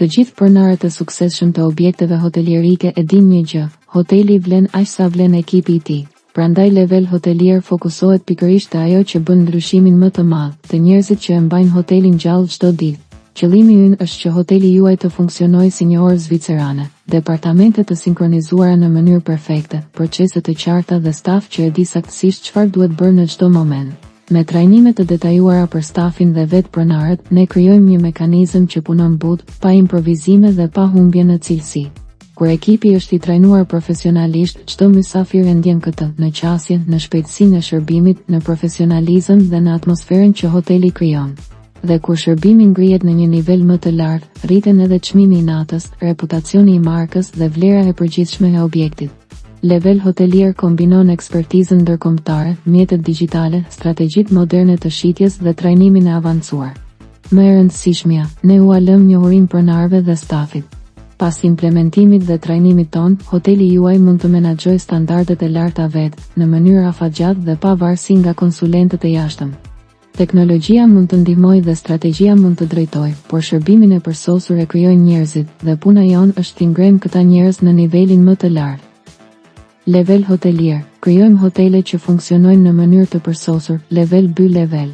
Të gjithë pronarët e suksesshëm të objekteve hotelierike e dinë një gjë: hoteli vlen aq sa vlen ekipi i tij. Prandaj Level Hotelier fokusohet pikërisht te ajo që bën ndryshimin më të madh, të njerëzit që e mbajnë hotelin gjallë çdo ditë. Qëllimi ynë është që hoteli juaj të funksionojë si një orë zvicerane, departamente të sinkronizuara në mënyrë perfekte, procese të qarta dhe staf që e di saktësisht çfarë duhet bërë në çdo moment. Me trajnime të detajuara për stafin dhe vetë pronarët, ne krijojmë një mekanizëm që punon butë, pa improvizime dhe pa humbje në cilësi. Kur ekipi është i trajnuar profesionalisht, çdo mysafir e ndjen këtë, në qasje, në shpejtësinë e shërbimit, në profesionalizëm dhe në atmosferën që hoteli krijon. Dhe kur shërbimi ngrihet në një nivel më të lartë, rriten edhe çmimi i natës, reputacioni i markës dhe vlera e përgjithshme e objektit. Level Hotelier kombinon ekspertizën ndërkombëtare, mjetet digjitale, strategjitë moderne të shitjes dhe trajnimin e avancuar. Më e rëndësishmja, ne u lëm njohurim pronarëve dhe stafit. Pas implementimit dhe trajnimit ton, hoteli juaj mund të menaxhojë standardet e larta vetë, në mënyrë afatgjatë dhe pa varësi nga konsulentët e jashtëm. Teknologjia mund të ndihmojë dhe strategjia mund të drejtojë, por shërbimin e përsosur e krijojnë njerëzit, dhe puna jonë është t'i ngrejmë këta njerëz në nivelin më të lartë. Level Hotelier, krijojmë hotele që funksionojnë në mënyrë të përsosur, level by level.